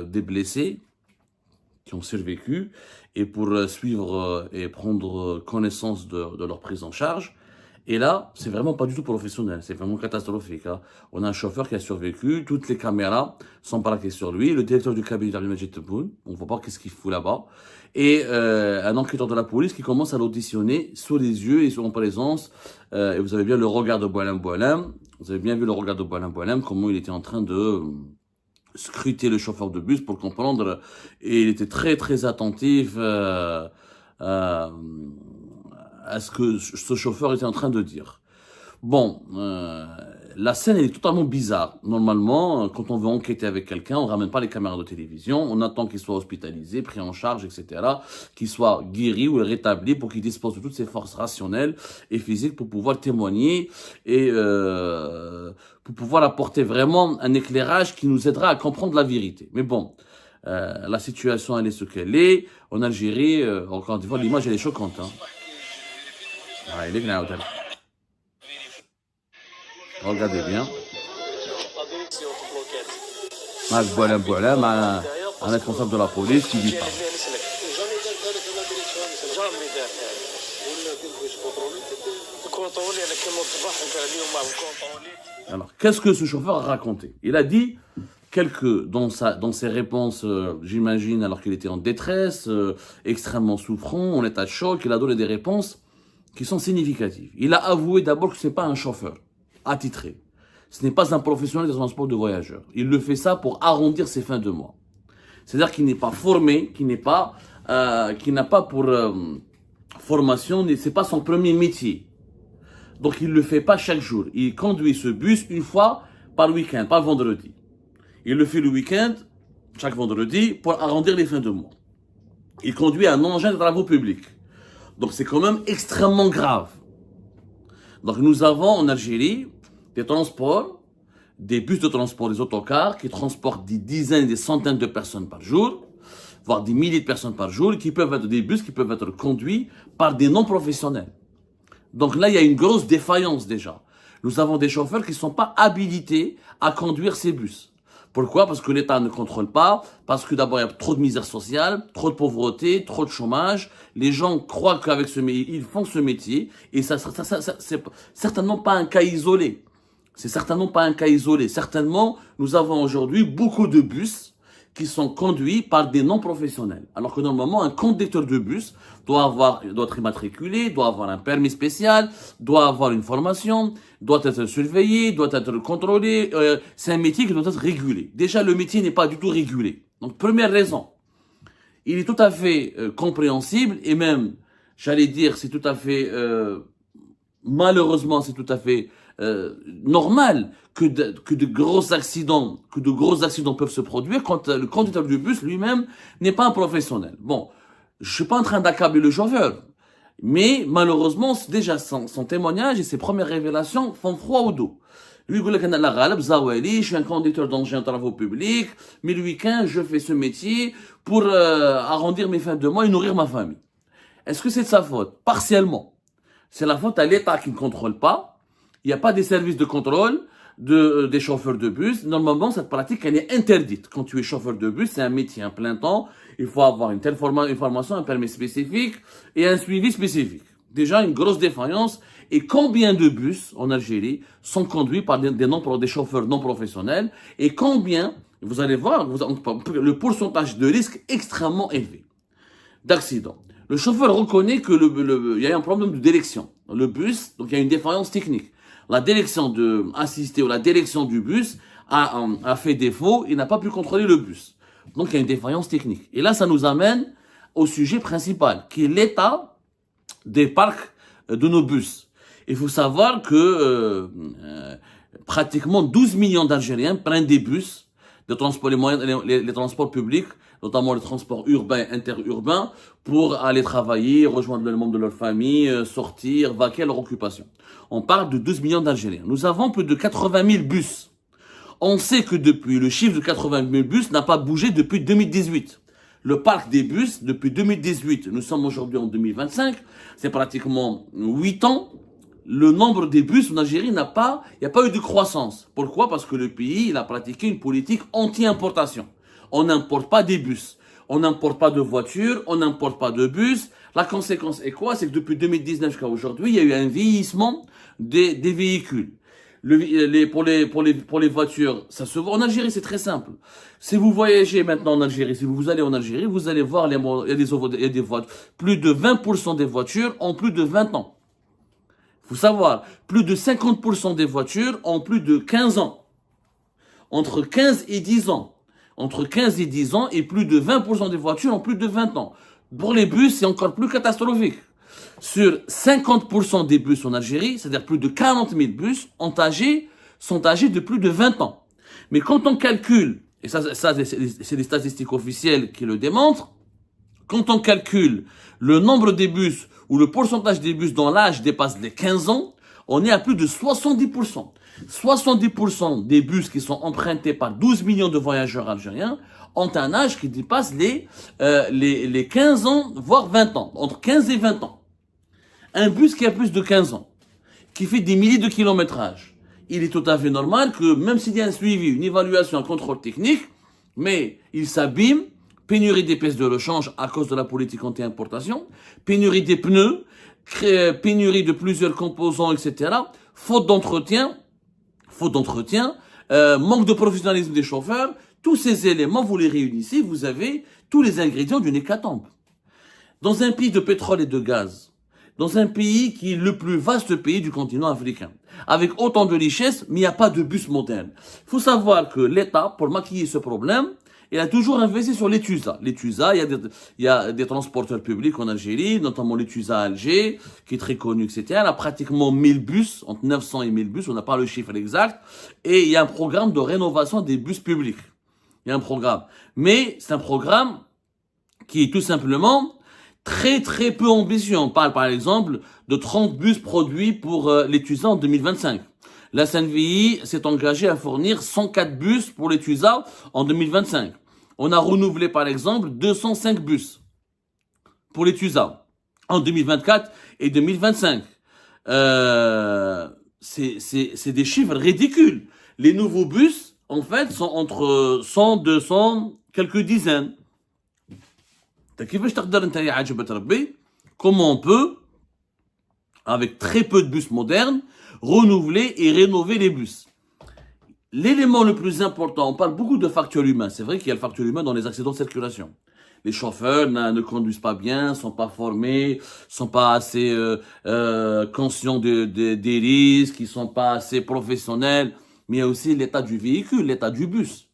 des blessés qui ont survécu et pour suivre et prendre connaissance de leur prise en charge. Et là, c'est vraiment pas du tout professionnel, c'est vraiment catastrophique. Hein. On a un chauffeur qui a survécu, toutes les caméras sont braquées sur lui, le directeur du cabinet d'Abdelmajid Tebboune, on ne voit pas qu'est-ce qu'il fout là-bas, et un enquêteur de la police qui commence à l'auditionner sous les yeux et en présence. Et vous avez bien le regard de Boualem Boualem, vous avez bien vu le regard de Boualem Boualem, comment il était en train de scruter le chauffeur de bus pour comprendre, et il était très très attentif à ce que ce chauffeur était en train de dire. Bon, la scène elle est totalement bizarre. Normalement, quand on veut enquêter avec quelqu'un, on ramène pas les caméras de télévision, on attend qu'il soit hospitalisé, pris en charge, etc., qu'il soit guéri ou rétabli pour qu'il dispose de toutes ses forces rationnelles et physiques pour pouvoir témoigner et pour pouvoir apporter vraiment un éclairage qui nous aidera à comprendre la vérité. Mais bon, la situation elle est ce qu'elle est. En Algérie, encore une fois, l'image elle est choquante. Hein. Ah, il est bien. Regardez bien. Avec Boualem Boualem, un responsable de la police qui dit pas. Alors, qu'est-ce que ce chauffeur a raconté? Il a dit dans ses réponses, j'imagine, alors qu'il était en détresse, extrêmement souffrant, en état de choc, il a donné des réponses qui sont significatives. Il a avoué d'abord que ce n'est pas un chauffeur attitré. Ce n'est pas un professionnel de transport de voyageurs. Il le fait ça pour arrondir ses fins de mois. C'est-à-dire qu'il n'est pas formé, qu'il n'a pas pour formation, c'est pas son premier métier. Donc il le fait pas chaque jour. Il conduit ce bus une fois par week-end, pas vendredi. Il le fait le week-end, chaque vendredi, pour arrondir les fins de mois. Il conduit un engin de travaux publics. Donc c'est quand même extrêmement grave. Donc nous avons en Algérie des transports, des bus de transport, des autocars qui transportent des dizaines, des centaines de personnes par jour, voire des milliers de personnes par jour, qui peuvent être des bus qui peuvent être conduits par des non-professionnels. Donc là, il y a une grosse défaillance déjà. Nous avons des chauffeurs qui ne sont pas habilités à conduire ces bus. Pourquoi? Parce que l'État ne contrôle pas, parce que d'abord il y a trop de misère sociale, trop de pauvreté, trop de chômage. Les gens croient qu'avec ce métier, ils font ce métier, et ça c'est certainement pas un cas isolé. C'est certainement pas un cas isolé. Certainement, nous avons aujourd'hui beaucoup de bus qui sont conduits par des non-professionnels. Alors que normalement, un conducteur de bus doit être immatriculé, doit avoir un permis spécial, doit avoir une formation, doit être surveillé, doit être contrôlé. C'est un métier qui doit être régulé. Déjà, le métier n'est pas du tout régulé. Donc, première raison, il est tout à fait compréhensible et même, j'allais dire, c'est tout à fait, malheureusement, c'est tout à fait normal que de gros accidents peuvent se produire quand le conducteur du bus lui-même n'est pas un professionnel. Bon, je suis pas en train d'accabler le chauffeur, mais malheureusement, déjà son témoignage et ses premières révélations font froid au dos. Lui, il dit, je suis un conducteur d'engin de travaux publics, mais le week-end, je fais ce métier pour arrondir mes fins de mois et nourrir ma famille. Est-ce que c'est de sa faute? Partiellement. C'est la faute à l'État qui ne contrôle pas. Il n'y a pas des services de contrôle des chauffeurs de bus. Normalement, cette pratique, elle est interdite. Quand tu es chauffeur de bus, c'est un métier à plein temps. Il faut avoir une formation, un permis spécifique et un suivi spécifique. Déjà, une grosse défaillance. Et combien de bus en Algérie sont conduits par des chauffeurs non professionnels? Et combien, vous allez voir, le pourcentage de risque extrêmement élevé d'accident. Le chauffeur reconnaît que il y a un problème de direction. Le bus, donc il y a une défaillance technique. La direction ou la direction du bus a fait défaut, il n'a pas pu contrôler le bus. Donc il y a une défaillance technique. Et là, ça nous amène au sujet principal, qui est l'état des parcs de nos bus. Il faut savoir que pratiquement 12 millions d'Algériens prennent des bus de transport, les transports publics, notamment les transports urbains et interurbains, pour aller travailler, rejoindre le membre de leur famille, sortir, vaquer à leur occupation. On parle de 12 millions d'Algériens. Nous avons plus de 80 000 bus. On sait que depuis, le chiffre de 80 000 bus n'a pas bougé depuis 2018. Le parc des bus, depuis 2018, nous sommes aujourd'hui en 2025, c'est pratiquement 8 ans, le nombre des bus en Algérie il n'y a pas eu de croissance. Pourquoi? Parce que le pays, il a pratiqué une politique anti-importation. on n'importe pas des bus. On n'importe pas de voitures, on n'importe pas de bus. La conséquence est quoi? C'est que depuis 2019 jusqu'à aujourd'hui, il y a eu un vieillissement des véhicules. Pour les voitures, ça se voit. En Algérie, c'est très simple. Si vous voyagez maintenant en Algérie, si vous allez en Algérie, vous allez voir, il y a des voitures. Plus de 20% des voitures ont plus de 20 ans. Faut savoir, plus de 50% des voitures ont plus de 15 ans. Entre 15 et 10 ans. Entre 15 et 10 ans et plus de 20% des voitures ont plus de 20 ans. Pour les bus, c'est encore plus catastrophique. Sur 50% des bus en Algérie, c'est-à-dire plus de 40 000 bus, sont âgés de plus de 20 ans. Mais quand on calcule, et ça c'est des statistiques officielles qui le démontrent, quand on calcule le nombre des bus ou le pourcentage des bus dont l'âge dépasse les 15 ans, on est à plus de 70%. 70% des bus qui sont empruntés par 12 millions de voyageurs algériens ont un âge qui dépasse les 15 ans, voire 20 ans, entre 15 et 20 ans. Un bus qui a plus de 15 ans, qui fait des milliers de kilométrages, il est tout à fait normal que même s'il y a un suivi, une évaluation, un contrôle technique, mais il s'abîme, pénurie des pièces de rechange à cause de la politique anti-importation, pénurie des pneus, pénurie de plusieurs composants, etc., faute d'entretien, manque de professionnalisme des chauffeurs. Tous ces éléments, vous les réunissez, vous avez tous les ingrédients d'une hécatombe. Dans un pays de pétrole et de gaz, dans un pays qui est le plus vaste pays du continent africain, avec autant de richesses, mais il n'y a pas de bus moderne. Il faut savoir que l'État, pour maquiller ce problème, il a toujours investi sur les TUSA. Les TUSA, il y a des transporteurs publics en Algérie, notamment les TUSA à Alger, qui est très connu, etc. Il y a pratiquement 1000 bus, entre 900 et 1000 bus, on n'a pas le chiffre exact. Et il y a un programme de rénovation des bus publics. Il y a un programme. Mais c'est un programme qui est tout simplement très très peu ambitieux. On parle par exemple de 30 bus produits pour les TUSA en 2025. La SNVI s'est engagée à fournir 104 bus pour les TUSA en 2025. On a renouvelé par exemple 205 bus pour les TUSA en 2024 et 2025. C'est des chiffres ridicules. Les nouveaux bus, en fait, sont entre 100, 200, quelques dizaines. Comment on peut, avec très peu de bus modernes, renouveler et rénover les bus? L'élément le plus important, on parle beaucoup de facteurs humains. C'est vrai qu'il y a le facteur humain dans les accidents de circulation. Les chauffeurs ne conduisent pas bien, sont pas formés, sont pas assez conscients des risques, ils sont pas assez professionnels. Mais il y a aussi l'état du véhicule, l'état du bus.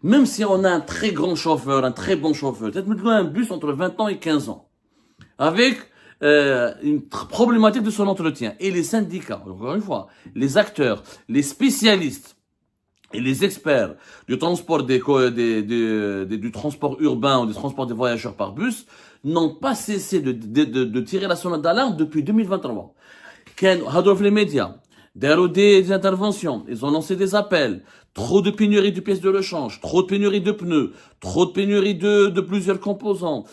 Même si on a un très grand chauffeur, un très bon chauffeur, peut-être maintenant un bus entre 20 ans et 15 ans, avec une problématique de son entretien. Et les syndicats, encore une fois, les acteurs, les spécialistes et les experts du transport du transport urbain ou du transport des voyageurs par bus n'ont pas cessé de tirer la sonnette d'alarme depuis 2023. Les médias, des interventions, ils ont lancé des appels. Trop de pénurie de pièces de rechange, trop de pénurie de pneus, trop de pénurie de plusieurs composants,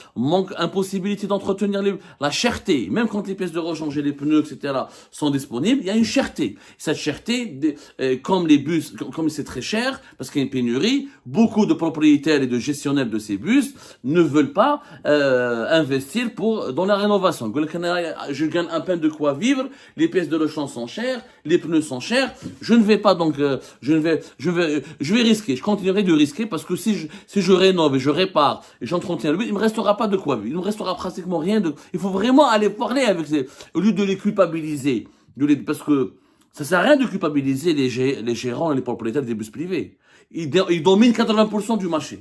impossibilité d'entretenir la cherté. Même quand les pièces de rechange et les pneus, etc. sont disponibles, il y a une cherté. Cette cherté, comme les bus, comme c'est très cher, parce qu'il y a une pénurie, beaucoup de propriétaires et de gestionnaires de ces bus ne veulent pas investir dans la rénovation. Je gagne à peine de quoi vivre, les pièces de rechange sont chères, les pneus sont chers, je ne vais pas donc, je vais risquer, je continuerai de risquer parce que si je rénove et je répare et j'entretiens le bus, il me restera pas de quoi vivre, il me restera pratiquement rien il faut vraiment aller parler avec au lieu de les culpabiliser, parce que ça sert à rien de culpabiliser les gérants et les propriétaires des bus privés. Ils dominent 80% du marché.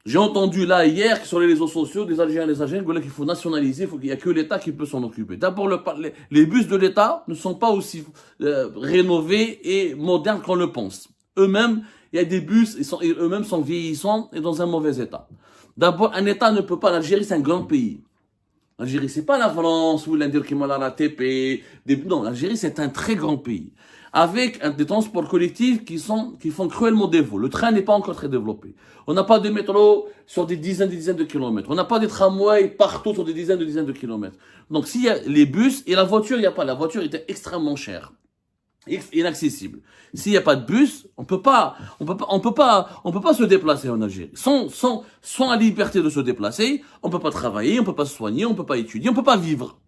J'ai entendu là hier sur les réseaux sociaux des Algériens et des Algériens qu'il faut nationaliser, il n'y a que l'État qui peut s'en occuper. D'abord, les bus de l'État ne sont pas aussi rénovés et modernes qu'on le pense. Eux-mêmes, il y a des bus, eux-mêmes sont vieillissants et dans un mauvais état. D'abord, un État ne peut pas, l'Algérie c'est un grand pays. L'Algérie c'est pas la France ou l'Inde qui m'a la TP. Non, l'Algérie c'est un très grand pays. Avec des transports collectifs qui font cruellement défaut. Le train n'est pas encore très développé. On n'a pas de métro sur des dizaines de kilomètres. On n'a pas de tramways partout sur des dizaines de kilomètres. Donc s'il y a les bus et la voiture, il n'y a pas. La voiture était extrêmement chère. inaccessible. S'il n'y a pas de bus, on peut pas se déplacer en Algérie. Sans la liberté de se déplacer, on peut pas travailler, on peut pas se soigner, on peut pas étudier, on peut pas vivre.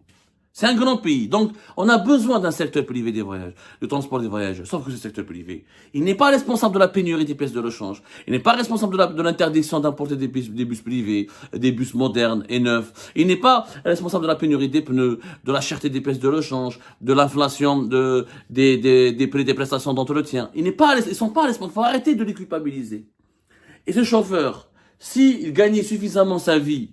C'est un grand pays. Donc, on a besoin d'un secteur privé des voyages, du transport des voyageurs. Sauf que ce secteur privé, il n'est pas responsable de la pénurie des pièces de rechange. Il n'est pas responsable de l'interdiction d'importer des bus privés, des bus modernes et neufs. Il n'est pas responsable de la pénurie des pneus, de la cherté des pièces de rechange, de l'inflation des prix des prestations d'entretien. Ils sont pas responsables. Il faut arrêter de les culpabiliser. Et ce chauffeur, s'il gagnait suffisamment sa vie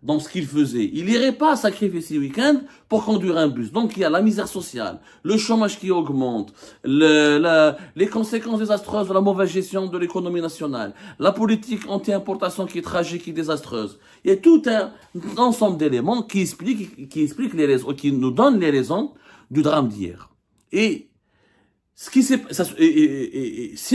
dans ce qu'il faisait, il n'irait pas sacrifier ses week-ends pour conduire un bus. Donc il y a la misère sociale, le chômage qui augmente, les conséquences désastreuses de la mauvaise gestion de l'économie nationale, la politique anti-importation qui est tragique et désastreuse. Il y a tout un ensemble d'éléments qui expliquent les raisons, qui nous donnent les raisons du drame d'hier. Et si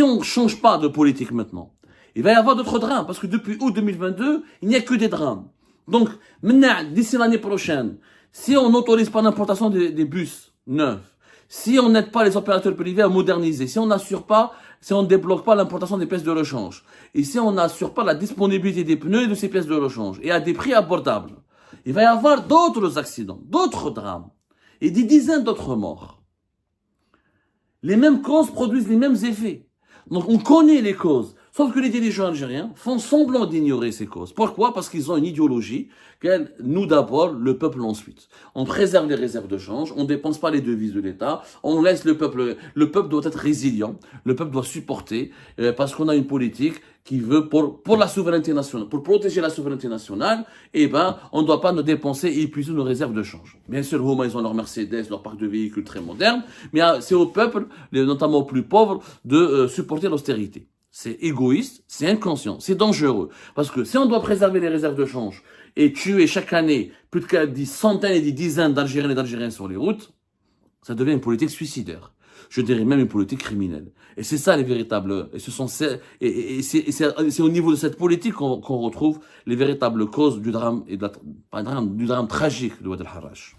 on ne change pas de politique maintenant, il va y avoir d'autres drames, parce que depuis août 2022, il n'y a que des drames. Donc, maintenant, d'ici l'année prochaine, si on n'autorise pas l'importation des bus neufs, si on n'aide pas les opérateurs privés à moderniser, si on ne débloque pas l'importation des pièces de rechange, et si on n'assure pas la disponibilité des pneus et de ces pièces de rechange, et à des prix abordables, il va y avoir d'autres accidents, d'autres drames, et des dizaines d'autres morts. Les mêmes causes produisent les mêmes effets. Donc, on connaît les causes. Sauf que les dirigeants algériens font semblant d'ignorer ces causes. Pourquoi? Parce qu'ils ont une idéologie nous d'abord, le peuple ensuite. On préserve les réserves de change, on ne dépense pas les devises de l'État, on laisse le peuple doit être résilient, le peuple doit supporter, parce qu'on a une politique qui veut pour la souveraineté nationale, pour protéger la souveraineté nationale, on ne doit pas nous dépenser et épuiser nos réserves de change. Bien sûr, ils ont leur Mercedes, leur parc de véhicules très moderne, mais c'est au peuple, notamment aux plus pauvres, de supporter l'austérité. C'est égoïste, c'est inconscient, c'est dangereux. Parce que si on doit préserver les réserves de change et tuer chaque année plus de des centaines et des dizaines d'Algériens et d'Algériens sur les routes, ça devient une politique suicidaire. Je dirais même une politique criminelle. Et c'est ça les véritables, et c'est au niveau de cette politique qu'on retrouve les véritables causes du drame du drame tragique de Oued El Harrach.